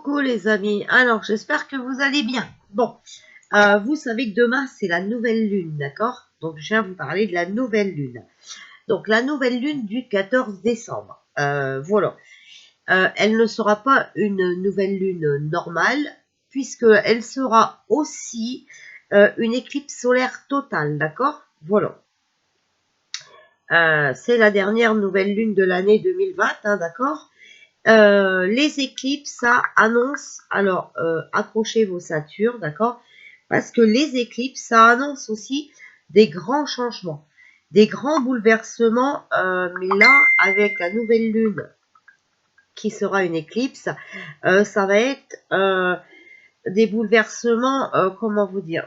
Coucou les amis, alors j'espère que vous allez bien. Bon, vous savez que demain c'est la nouvelle lune, d'accord? Donc je viens vous parler de la nouvelle lune. Donc la nouvelle lune du 14 décembre. Voilà. Elle ne sera pas une nouvelle lune normale, puisqu'elle sera aussi une éclipse solaire totale, d'accord? Voilà. C'est la dernière nouvelle lune de l'année 2020, hein, d'accord? Les éclipses, ça annonce, alors accrochez vos ceintures, d'accord? Parce que les éclipses, ça annonce aussi des grands changements, des grands bouleversements, mais là, avec la nouvelle lune qui sera une éclipse, ça va être des bouleversements, comment vous dire,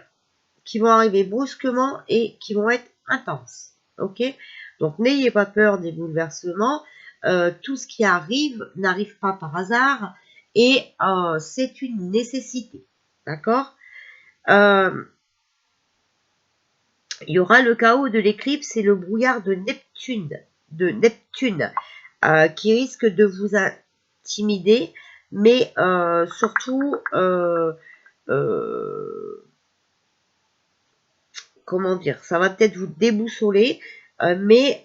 qui vont arriver brusquement et qui vont être intenses, ok? Donc n'ayez pas peur des bouleversements. Tout ce qui arrive n'arrive pas par hasard et c'est une nécessité. D'accord? Il y aura le chaos de l'éclipse et le brouillard de Neptune qui risque de vous intimider, mais surtout, comment dire, ça va peut-être vous déboussoler, mais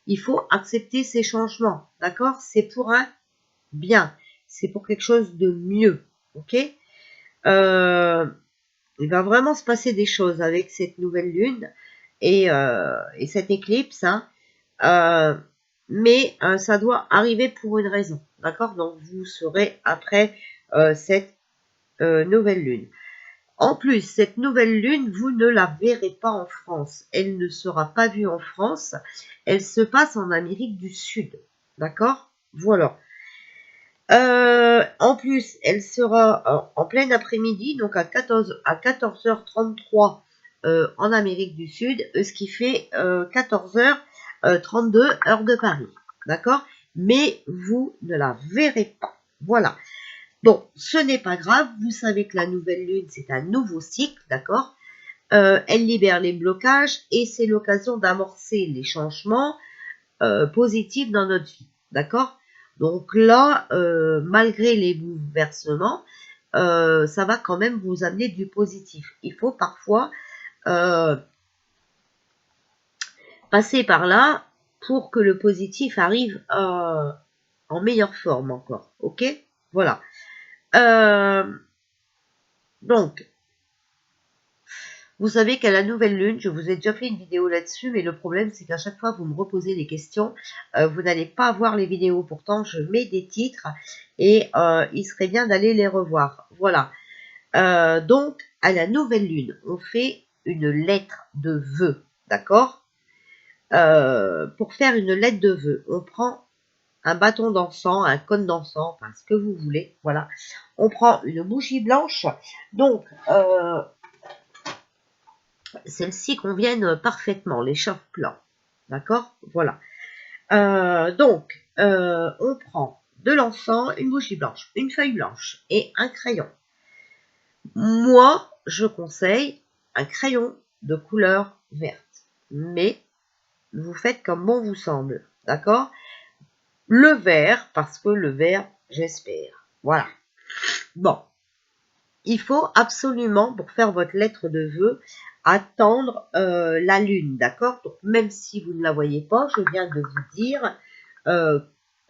il faut accepter ces changements. D'accord? C'est pour un bien, c'est pour quelque chose de mieux, ok? Il va vraiment se passer des choses avec cette nouvelle lune et cette éclipse, hein, mais ça doit arriver pour une raison, d'accord? Donc vous serez après cette nouvelle lune. En plus, cette nouvelle lune, vous ne la verrez pas en France. Elle ne sera pas vue en France. Elle se passe en Amérique du Sud, d'accord? Voilà. En plus, elle sera en plein après-midi, donc à 14h33 en Amérique du Sud, ce qui fait 14h32 heure de Paris. D'accord? Mais vous ne la verrez pas. Voilà. Bon, ce n'est pas grave. Vous savez que la nouvelle lune, c'est un nouveau cycle. D'accord? Elle libère les blocages et c'est l'occasion d'amorcer les changements positifs dans notre vie. D'accord? Donc là, malgré les bouleversements, ça va quand même vous amener du positif. Il faut parfois passer par là pour que le positif arrive en meilleure forme encore. Ok? Voilà. Donc, vous savez qu'à la nouvelle lune, je vous ai déjà fait une vidéo là-dessus, mais le problème, c'est qu'à chaque fois, vous me reposez des questions. Vous n'allez pas voir les vidéos. Pourtant, je mets des titres et il serait bien d'aller les revoir. Voilà. Donc, à la nouvelle lune, on fait une lettre de vœux. D'accord? Pour faire une lettre de vœux, on prend un bâton d'encens, un cône d'encens, enfin ce que vous voulez. Voilà. On prend une bougie blanche. Donc, celles-ci conviennent parfaitement, les chauffe plans. D'accord? Voilà. Donc, on prend de l'encens, une bougie blanche, une feuille blanche et un crayon. Moi, je conseille un crayon de couleur verte. Mais vous faites comme bon vous semble. D'accord? Le vert, parce que le vert, j'espère. Voilà. Bon. Il faut absolument, pour faire votre lettre de vœux, attendre la lune, d'accord? Donc, même si vous ne la voyez pas, je viens de vous dire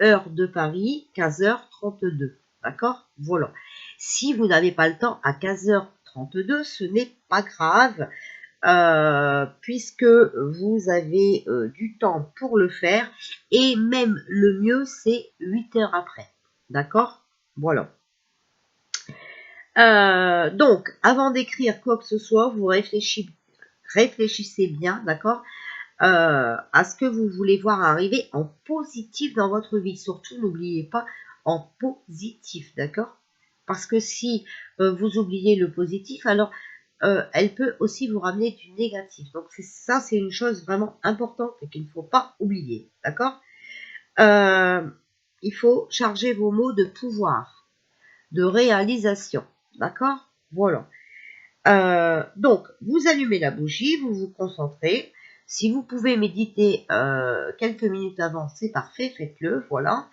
heure de Paris, 15h32, d'accord? Voilà. Si vous n'avez pas le temps à 15h32, ce n'est pas grave, puisque vous avez du temps pour le faire, et même le mieux, c'est 8 heures après, d'accord? Voilà. Donc, avant d'écrire quoi que ce soit, vous réfléchissez bien, d'accord, à ce que vous voulez voir arriver en positif dans votre vie. Surtout, n'oubliez pas en positif, d'accord? Parce que si vous oubliez le positif, alors elle peut aussi vous ramener du négatif. Donc, ça, c'est une chose vraiment importante et qu'il ne faut pas oublier, d'accord? Il faut charger vos mots de pouvoir, de réalisation. D'accord? Voilà. Donc, vous allumez la bougie, vous vous concentrez. Si vous pouvez méditer quelques minutes avant, c'est parfait, faites-le. Voilà.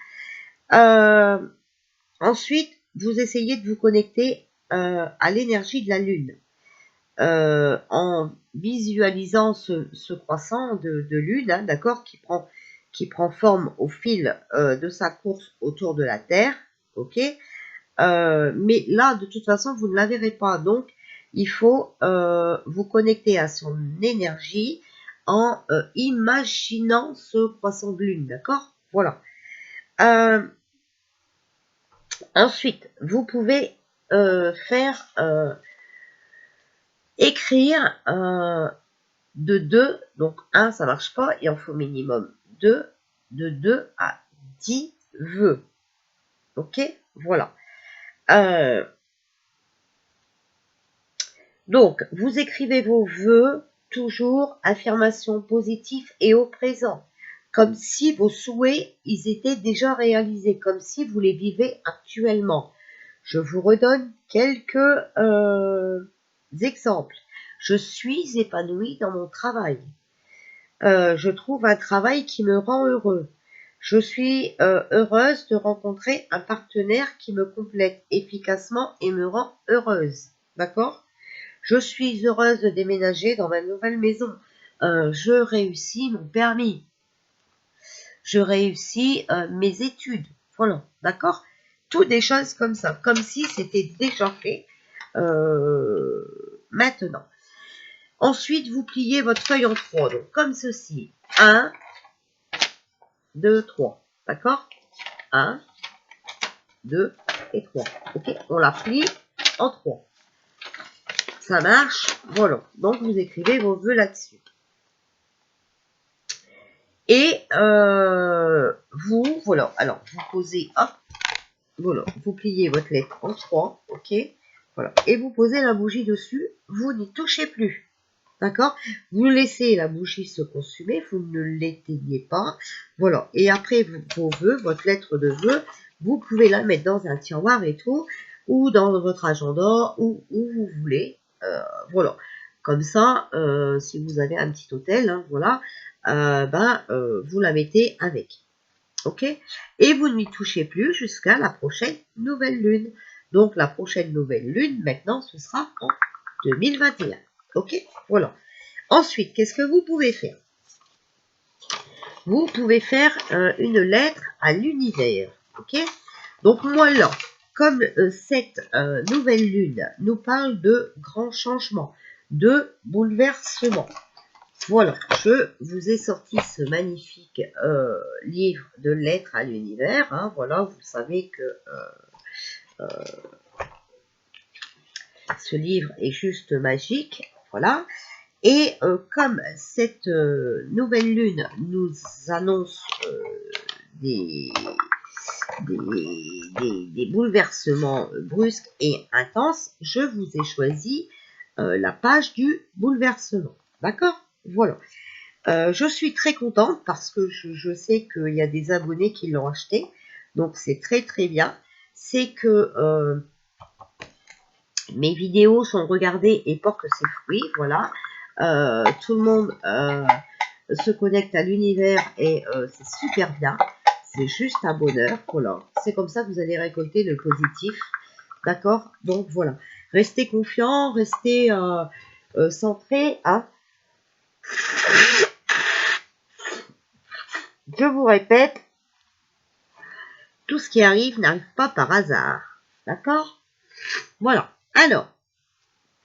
Ensuite, vous essayez de vous connecter à l'énergie de la Lune. En visualisant ce croissant de Lune, hein, d'accord, qui prend forme au fil de sa course autour de la Terre, ok. Mais là, de toute façon, vous ne la verrez pas. Donc, il faut vous connecter à son énergie en imaginant ce croissant de Lune, d'accord. Voilà. Ensuite, vous pouvez faire écrire de 2, donc 1 ça marche pas, il en faut minimum 2, de 2 à 10 vœux. Ok, voilà. Donc, vous écrivez vos vœux, toujours affirmation positive et au présent, comme si vos souhaits, ils étaient déjà réalisés, comme si vous les vivez actuellement. Je vous redonne quelques exemples. Je suis épanouie dans mon travail. Je trouve un travail qui me rend heureux. Je suis heureuse de rencontrer un partenaire qui me complète efficacement et me rend heureuse. D'accord ? Je suis heureuse de déménager dans ma nouvelle maison. Je réussis mon permis. Je réussis mes études. Voilà, d'accord ? Tout des choses comme ça, comme si c'était déjà fait maintenant. Ensuite, vous pliez votre feuille en 3, donc comme ceci. 1, 2, 3. D'accord ? 1, 2 et 3. Ok ? On la plie en 3. Ça marche. Voilà. Donc, vous écrivez vos vœux là-dessus. Et vous, voilà. Alors, vous posez, hop. Voilà. Vous pliez votre lettre en 3. Ok ? Voilà. Et vous posez la bougie dessus. Vous n'y touchez plus. D'accord? Vous laissez la bougie se consumer, vous ne l'éteignez pas. Voilà. Et après vos vœux, votre lettre de vœux, vous pouvez la mettre dans un tiroir et tout, ou dans votre agenda, ou où vous voulez. Voilà. Comme ça, si vous avez un petit hôtel, hein, voilà, vous la mettez avec. Ok? Et vous n'y touchez plus jusqu'à la prochaine nouvelle lune. Donc la prochaine nouvelle lune, maintenant, ce sera en 2021. Ok, voilà. Ensuite, qu'est-ce que vous pouvez faire? Vous pouvez faire une lettre à l'univers. Ok. Donc moi là, comme cette nouvelle lune nous parle de grands changements, de bouleversements. Voilà, je vous ai sorti ce magnifique livre de lettres à l'univers. Hein, voilà, vous savez que ce livre est juste magique. Voilà. Et comme cette nouvelle lune nous annonce des bouleversements brusques et intenses, je vous ai choisi la page du bouleversement. D'accord? Voilà. Je suis très contente parce que je sais qu'il y a des abonnés qui l'ont acheté. Donc c'est très très bien. C'est que mes vidéos sont regardées et portent ses fruits. Voilà. Tout le monde se connecte à l'univers et c'est super bien. C'est juste un bonheur. Voilà. C'est comme ça que vous allez récolter le positif. D'accord? Donc voilà. Restez confiants, restez centrés. Hein. Je vous répète, tout ce qui arrive n'arrive pas par hasard. D'accord? Voilà. Alors,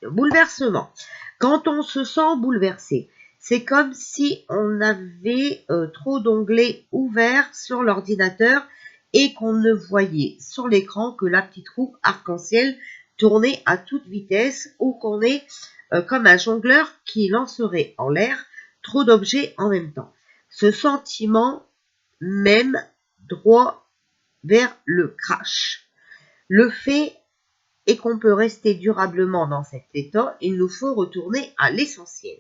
le bouleversement. Quand on se sent bouleversé, c'est comme si on avait trop d'onglets ouverts sur l'ordinateur et qu'on ne voyait sur l'écran que la petite roue arc-en-ciel tournée à toute vitesse ou qu'on est comme un jongleur qui lancerait en l'air trop d'objets en même temps. Ce sentiment mène droit vers le crash. Le fait et qu'on peut rester durablement dans cet état, il nous faut retourner à l'essentiel.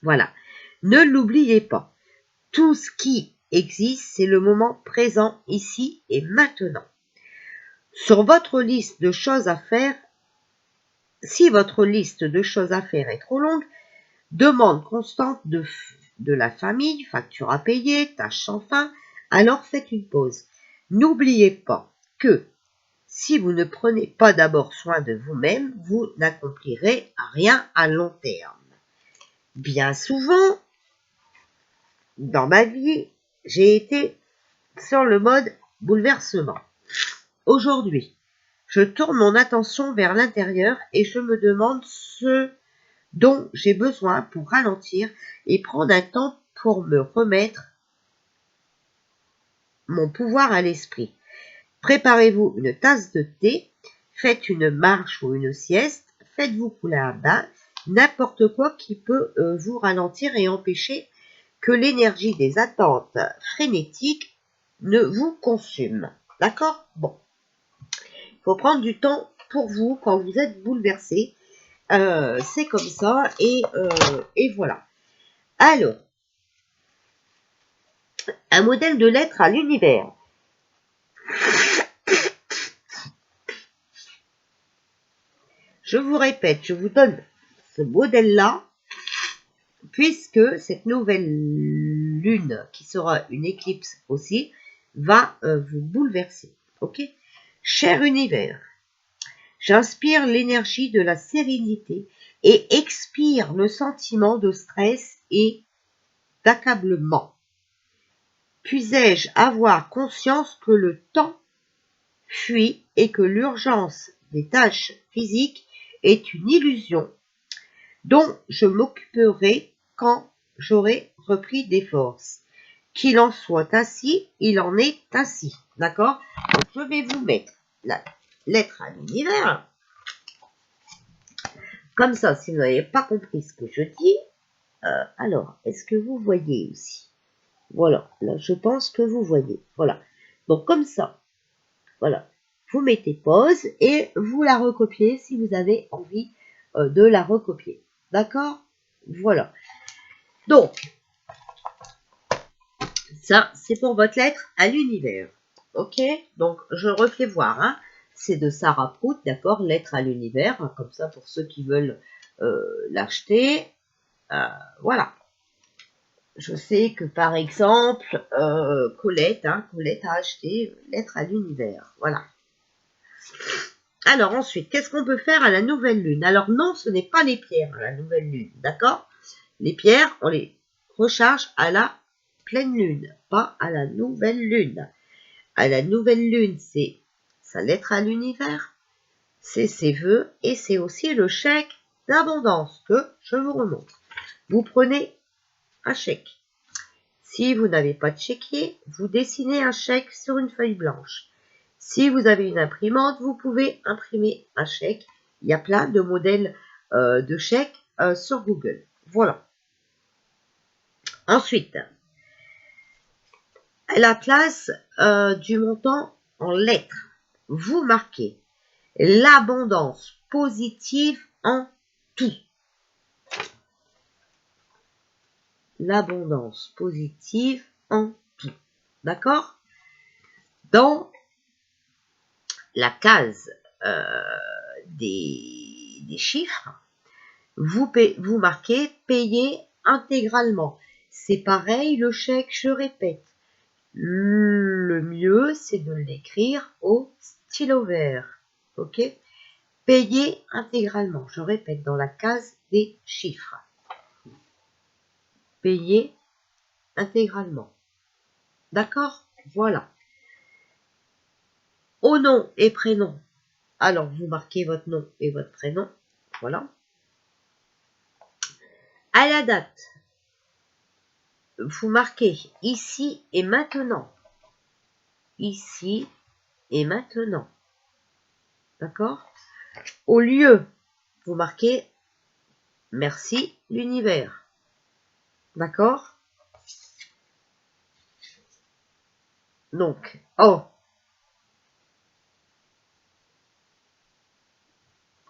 Voilà. Ne l'oubliez pas. Tout ce qui existe, c'est le moment présent, ici et maintenant. Sur votre liste de choses à faire, si votre liste de choses à faire est trop longue, demande constante de la famille, facture à payer, tâches sans fin, alors faites une pause. N'oubliez pas, que si vous ne prenez pas d'abord soin de vous-même, vous n'accomplirez rien à long terme. Bien souvent, dans ma vie, j'ai été sur le mode bouleversement. Aujourd'hui, je tourne mon attention vers l'intérieur et je me demande ce dont j'ai besoin pour ralentir et prendre un temps pour me remettre mon pouvoir à l'esprit. Préparez-vous une tasse de thé, faites une marche ou une sieste, faites-vous couler un bain, n'importe quoi qui peut vous ralentir et empêcher que l'énergie des attentes frénétiques ne vous consume. D'accord? Bon. Il faut prendre du temps pour vous quand vous êtes bouleversé. C'est comme ça et voilà. Alors, un modèle de lettre à l'univers. Je vous répète, je vous donne ce modèle-là, puisque cette nouvelle lune, qui sera une éclipse aussi, va vous bouleverser. Ok? Cher univers, j'inspire l'énergie de la sérénité et expire le sentiment de stress et d'accablement. Puisais-je avoir conscience que le temps fuit et que l'urgence des tâches physiques est une illusion dont je m'occuperai quand j'aurai repris des forces. Qu'il en soit ainsi, il en est ainsi. D'accord? Je vais vous mettre la lettre à l'univers. Comme ça, si vous n'avez pas compris ce que je dis, alors, est-ce que vous voyez aussi? Voilà, là, je pense que vous voyez. Voilà. Donc, comme ça, voilà. Vous mettez pause et vous la recopiez si vous avez envie de la recopier. D'accord? Voilà. Donc, ça, c'est pour votre lettre à l'univers. Ok? Donc, je refais voir. Hein. C'est de Sarah Prout, d'accord? Lettre à l'univers. Hein, comme ça, pour ceux qui veulent l'acheter. Voilà. Je sais que, par exemple, Colette a acheté Lettre à l'univers. Voilà. Alors, ensuite, qu'est-ce qu'on peut faire à la nouvelle lune? Alors, non, ce n'est pas les pierres à la nouvelle lune. D'accord? Les pierres, on les recharge à la pleine lune, pas à la nouvelle lune. À la nouvelle lune, c'est sa lettre à l'univers, c'est ses vœux et c'est aussi le chèque d'abondance que je vous remonte. Vous prenez un chèque. Si vous n'avez pas de chéquier, vous dessinez un chèque sur une feuille blanche. Si vous avez une imprimante, vous pouvez imprimer un chèque. Il y a plein de modèles de chèques sur Google. Voilà. Ensuite, à la place du montant en lettres, vous marquez l'abondance positive en tout. L'abondance positive en tout. D'accord? Dans la case des chiffres, vous marquez payer intégralement. C'est pareil, le chèque, je répète. Le mieux, c'est de l'écrire au stylo vert. Ok? Payer intégralement. Je répète, dans la case des chiffres. Payer intégralement. D'accord? Voilà. Au nom et prénom. Alors, vous marquez votre nom et votre prénom. Voilà. À la date, vous marquez ici et maintenant. Ici et maintenant. D'accord? Au lieu, vous marquez merci l'univers. D'accord? Donc, oh.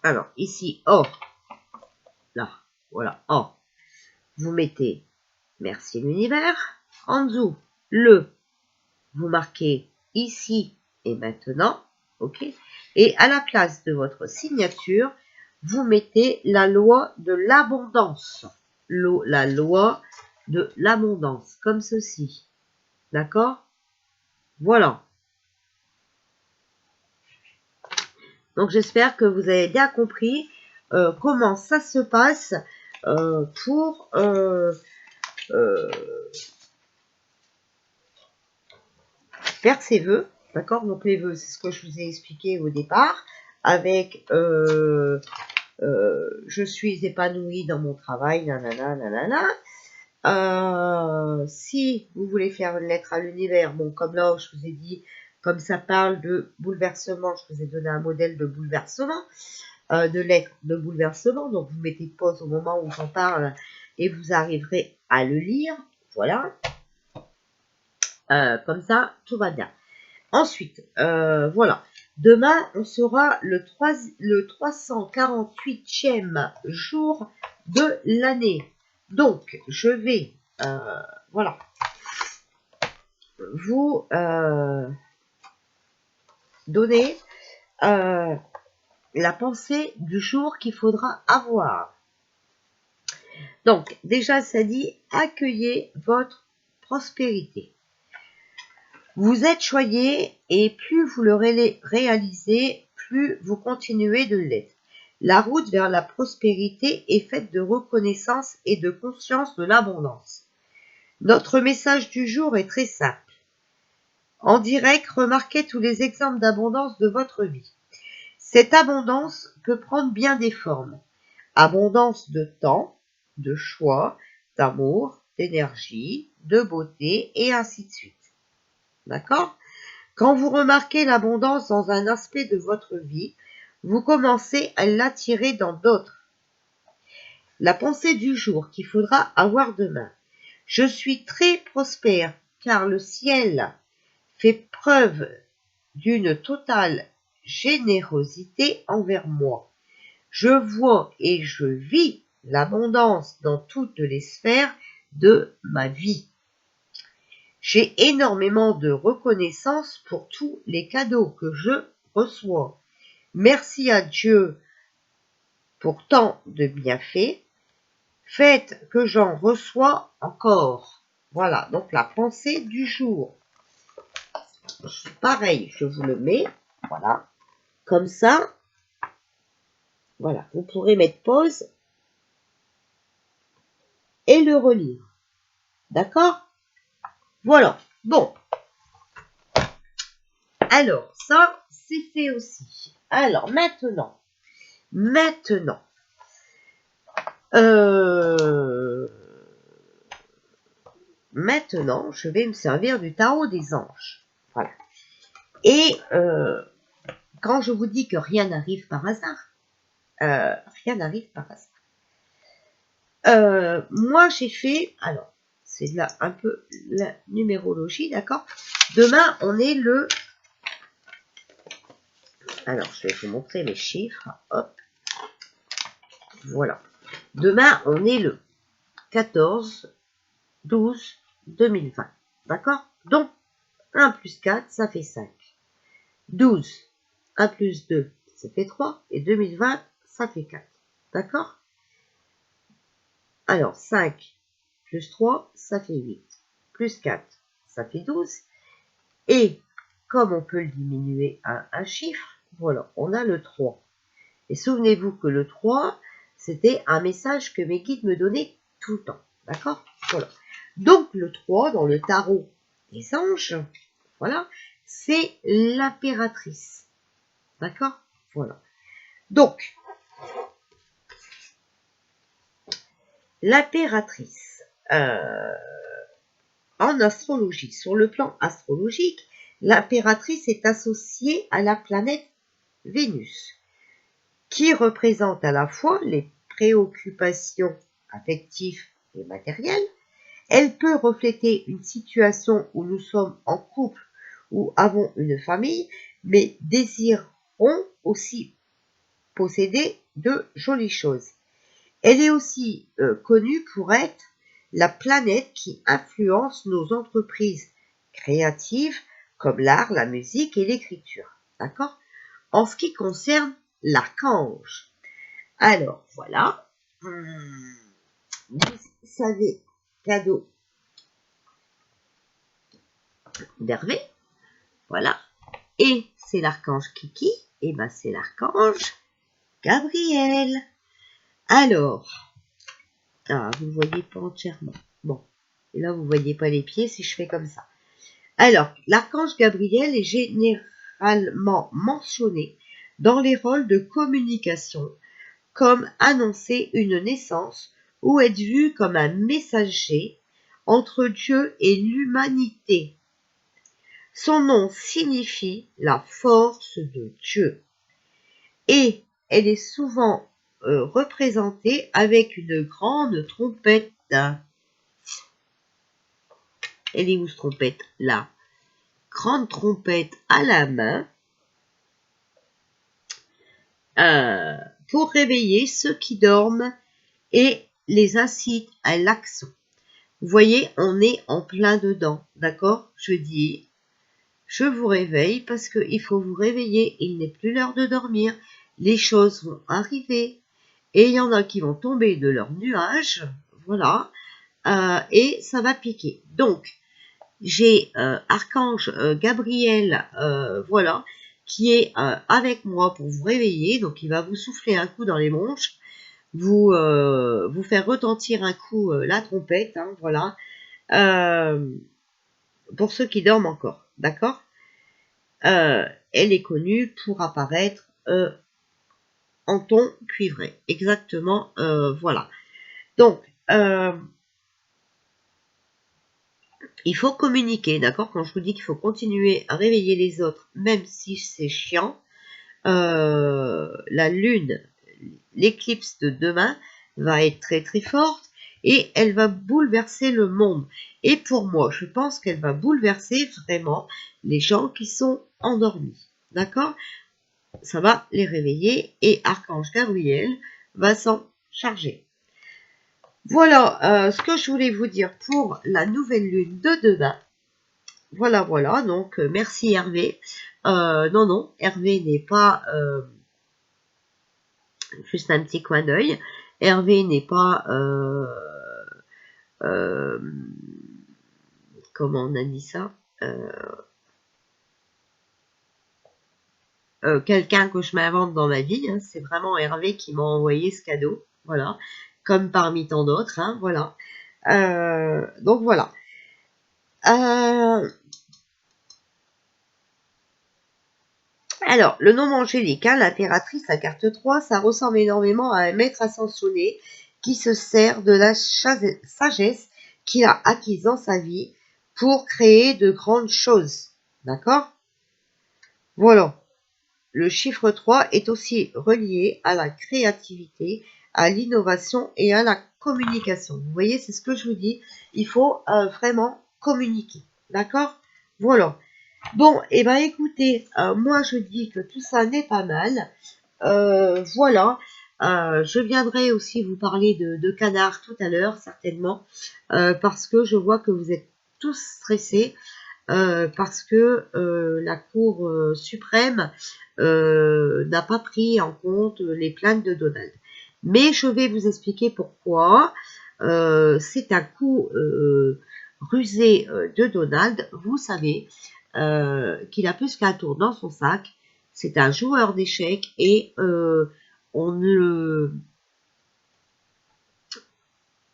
Alors, ici, oh. Là, voilà, oh. Vous mettez merci l'univers. En dessous, vous marquez ici et maintenant. Ok? Et à la place de votre signature, vous mettez la loi de l'abondance. La loi de l'abondance, comme ceci. D'accord? Voilà. Donc j'espère que vous avez bien compris comment ça se passe pour faire ses vœux. D'accord? Donc les vœux, c'est ce que je vous ai expliqué au départ, avec je suis épanouie dans mon travail, nanana, nanana. Si vous voulez faire une lettre à l'univers, bon, comme là, je vous ai dit, comme ça parle de bouleversement, je vous ai donné un modèle de bouleversement, de lettre de bouleversement, donc vous mettez pause au moment où j'en parle et vous arriverez à le lire, voilà, comme ça, tout va bien. Ensuite, voilà, demain, on sera le 348e jour de l'année. Donc, je vais, voilà, vous donner la pensée du jour qu'il faudra avoir. Donc, déjà, ça dit, accueillez votre prospérité. Vous êtes choyé et plus vous le réalisez, plus vous continuez de l'être. La route vers la prospérité est faite de reconnaissance et de conscience de l'abondance. Notre message du jour est très simple. En direct, remarquez tous les exemples d'abondance de votre vie. Cette abondance peut prendre bien des formes. Abondance de temps, de choix, d'amour, d'énergie, de beauté et ainsi de suite. D'accord? Quand vous remarquez l'abondance dans un aspect de votre vie, vous commencez à l'attirer dans d'autres. La pensée du jour qu'il faudra avoir demain. Je suis très prospère car le ciel fait preuve d'une totale générosité envers moi. Je vois et je vis l'abondance dans toutes les sphères de ma vie. J'ai énormément de reconnaissance pour tous les cadeaux que je reçois. Merci à Dieu pour tant de bienfaits. Faites que j'en reçois encore. Voilà, donc la pensée du jour. Pareil, je vous le mets. Voilà. Comme ça, voilà, vous pourrez mettre pause et le relire. D'accord? Voilà. Bon. Alors, ça, c'est fait aussi. Alors, maintenant, maintenant, je vais me servir du tarot des anges. Voilà. Et quand je vous dis que rien n'arrive par hasard, rien n'arrive par hasard. Moi, j'ai fait, alors, c'est là un peu la numérologie, d'accord? Demain, on est le... Alors, je vais vous montrer mes chiffres. Hop. Voilà. Demain, on est le 14/12/2020. D'accord? Donc, 1 plus 4, ça fait 5. 12, 1 plus 2, ça fait 3. Et 2020, ça fait 4. D'accord? Alors, 5 plus 3, ça fait 8. Plus 4, ça fait 12. Et comme on peut le diminuer à un chiffre, voilà, on a le 3. Et souvenez-vous que le 3, c'était un message que mes guides me donnaient tout le temps. D'accord? Voilà. Donc, le 3, dans le tarot des anges, voilà, c'est l'impératrice. D'accord? Voilà. Donc, l'impératrice, en astrologie, sur le plan astrologique, l'impératrice est associée à la planète Vénus, qui représente à la fois les préoccupations affectives et matérielles. Elle peut refléter une situation où nous sommes en couple ou avons une famille, mais désirons aussi posséder de jolies choses. Elle est aussi connue pour être la planète qui influence nos entreprises créatives comme l'art, la musique et l'écriture. D'accord? En ce qui concerne l'archange. Alors, voilà. Vous savez, cadeau d'Hervé. Voilà. Et c'est l'archange Kiki. Eh ben, c'est l'archange Gabriel. Alors, vous ne voyez pas entièrement. Bon, et là, vous ne voyez pas les pieds si je fais comme ça. Alors, l'archange Gabriel est généralement mentionné dans les rôles de communication comme annoncer une naissance ou être vu comme un messager entre Dieu et l'humanité. Son nom signifie la force de Dieu et elle est souvent représentée avec une grande trompette. Elle est où, cette trompette? Là. Grande trompette à la main pour réveiller ceux qui dorment et les incite à l'action. Vous voyez, on est en plein dedans, d'accord? Je dis, je vous réveille parce qu'il faut vous réveiller. Il n'est plus l'heure de dormir. Les choses vont arriver et il y en a qui vont tomber de leur nuage, voilà, et ça va piquer. Donc, j'ai Archange Gabriel, voilà, qui est avec moi pour vous réveiller. Donc, il va vous souffler un coup dans les manches, vous faire retentir un coup la trompette, hein, voilà, pour ceux qui dorment encore, d'accord. Elle est connue pour apparaître en ton cuivré, exactement, voilà. Donc, il faut communiquer, d'accord? Quand je vous dis qu'il faut continuer à réveiller les autres, même si c'est chiant, la lune, l'éclipse de demain va être très très forte et elle va bouleverser le monde. Et pour moi, je pense qu'elle va bouleverser vraiment les gens qui sont endormis, d'accord? Ça va les réveiller et Archange Gabriel va s'en charger. Voilà ce que je voulais vous dire pour la nouvelle lune de demain. Voilà, voilà, donc merci Hervé. Non, Hervé n'est pas juste un petit coin d'œil. Hervé n'est pas comment on a dit ça, quelqu'un que je m'invente dans ma vie, hein, c'est vraiment Hervé qui m'a envoyé ce cadeau, voilà, comme parmi tant d'autres, hein, voilà. Donc voilà. Alors, le nom angélique, hein, l'impératrice, la carte 3, ça ressemble énormément à un maître ascensionné qui se sert de la sagesse qu'il a acquise dans sa vie pour créer de grandes choses. D'accord? Voilà. Le chiffre 3 est aussi relié à la créativité, à l'innovation et à la communication. Vous voyez, c'est ce que je vous dis. Il faut vraiment communiquer. D'accord? Voilà. Bon, et ben écoutez, moi je dis que tout ça n'est pas mal. Voilà. Je viendrai aussi vous parler de canard tout à l'heure, certainement, parce que je vois que vous êtes tous stressés. Parce que la Cour suprême n'a pas pris en compte les plaintes de Donald. Mais je vais vous expliquer pourquoi. C'est un coup rusé de Donald. Vous savez qu'il a plus qu'un tour dans son sac. C'est un joueur d'échecs et on ne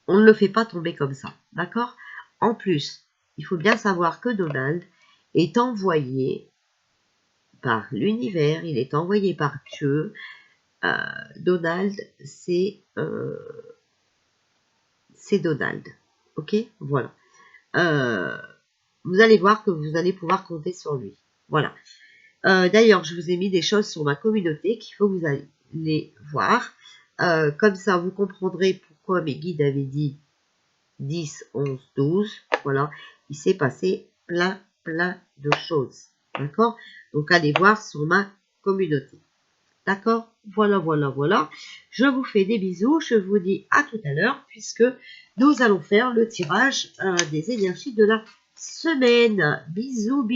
le fait pas tomber comme ça. D'accord? En plus, il faut bien savoir que Donald est envoyé par l'univers, il est envoyé par Dieu. Donald, c'est Donald. Ok? Voilà. Vous allez voir que vous allez pouvoir compter sur lui. Voilà. D'ailleurs, je vous ai mis des choses sur ma communauté qu'il faut que vous allez voir. Comme ça, vous comprendrez pourquoi mes guides avaient dit 10, 11, 12. Voilà. Il s'est passé plein de choses. D'accord? Donc, allez voir sur ma communauté. D'accord? Voilà. Je vous fais des bisous. Je vous dis à tout à l'heure puisque nous allons faire le tirage des énergies de la semaine. Bisous.